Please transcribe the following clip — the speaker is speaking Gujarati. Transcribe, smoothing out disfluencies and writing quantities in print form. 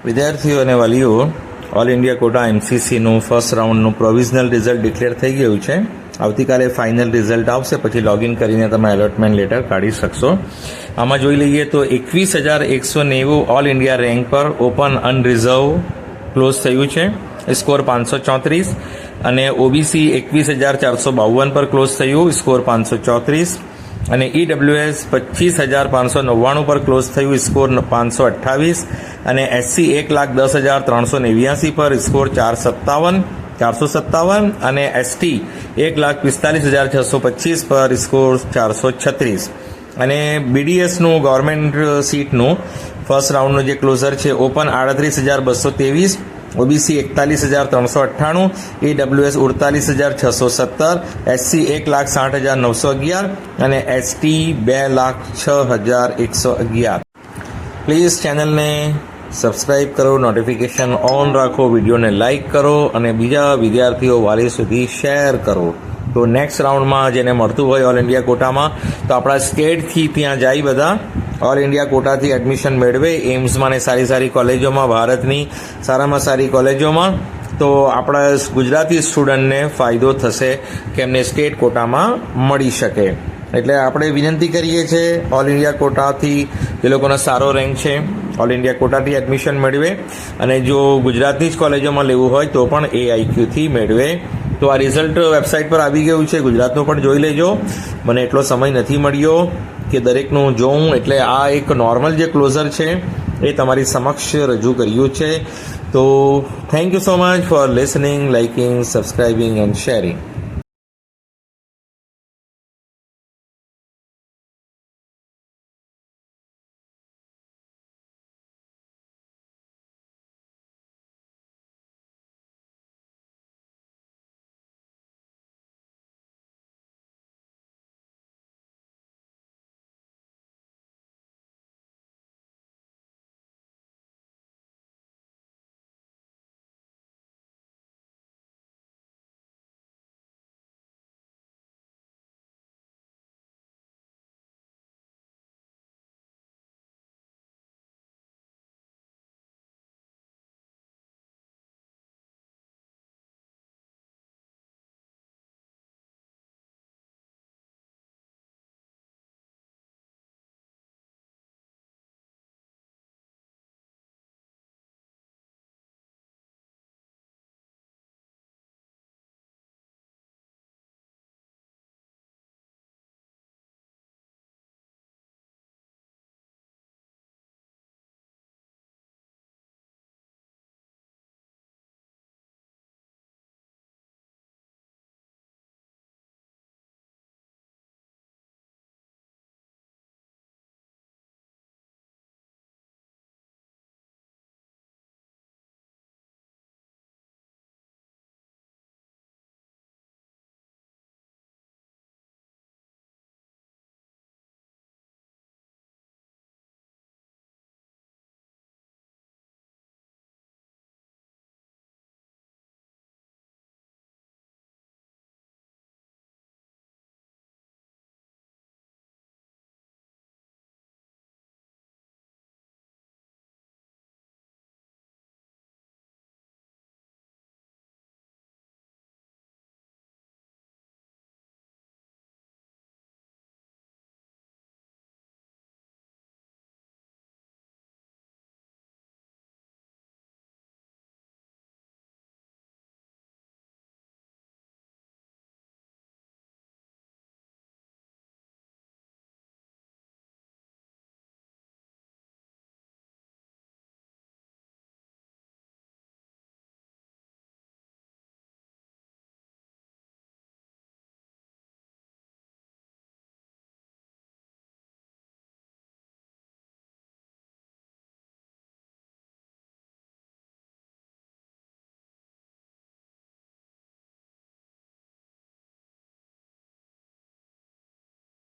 વિદ્યાર્થીઓ અને વાલીઓ, ઓલ ઇન્ડિયા કોટા એમસીસીનું ફર્સ્ટ રાઉન્ડનું પ્રોવિઝનલ રિઝલ્ટ ડિક્લેર થઈ ગયું છે. આવતીકાલે ફાઇનલ રિઝલ્ટ આવશે, પછી લોગિન કરીને તમે એલોટમેન્ટ લેટર કાઢી શકશો. આમાં જોઈ લઈએ તો 21,190 ઓલ ઇન્ડિયા રેન્ક પર ઓપન અનરિઝર્વ ક્લોઝ થયું છે, સ્કોર 534. અને ઓબીસી 21,452 પર ક્લોઝ થયું, સ્કોર 534. અને ઈડબ્લ્યુએસ 25,599 પર ક્લોઝ થયું, સ્કોર 528. અને એસસી 1,10,389 પર સ્કોર 457. અને એસટી 1,45,625 પર સ્કોર 436. અને બીડીએસનું ગવર્મેન્ટ સીટનું ફર્સ્ટ રાઉન્ડનું જે ક્લોઝર છે, ઓપન 38,223, ઓબીસી 41,398, ઈડબ્લ્યુએસ 48,617, એસસી 1,60,911 અને એસટી 2,06,111. પ્લીઝ ચેનલને સબસ્ક્રાઇબ કરો, નોટિફિકેશન ઓન રાખો, વિડીયોને લાઇક કરો અને બીજા વિદ્યાર્થીઓ વાલી સુધી શેર કરો. તો નેક્સ્ટ રાઉન્ડમાં જેને મળતું હોય ઓલ ઇન્ડિયા કોટામાં, તો આપણા સ્ટેટથી ત્યાં જાય, બધા ઓલ ઇન્ડિયા કોટાથી એડમિશન મેળવે એમ્સમાં ને સારી સારી કોલેજોમાં, ભારતની સારામાં સારી કોલેજોમાં. તો આપણા ગુજરાતી સ્ટુડન્ટને ફાયદો થશે કે એમને સ્ટેટ કોટામાં મળી શકે. એટલે આપણે વિનંતી કરીએ છીએ ઓલ ઇન્ડિયા કોટાથી જે લોકોનો સારો રેન્ક છે, ઓલ ઇન્ડિયા કોટાથી એડમિશન મેળવે. અને જો ગુજરાતની જ કોલેજોમાં લેવું હોય તો પણ AIQથી મેળવે. તો આ રિઝલ્ટ વેબસાઇટ પર આવી ગયું છે, ગુજરાતનું પણ જોઈ લેજો. મને એટલો સમય નથી મળ્યો કે દરેકનું જોઉં, એટલે આ એક નોર્મલ જે ક્લોઝર છે એ તમારી સમક્ષ રજૂ કર્યું છે. તો thank you so much for listening, liking, subscribing and sharing.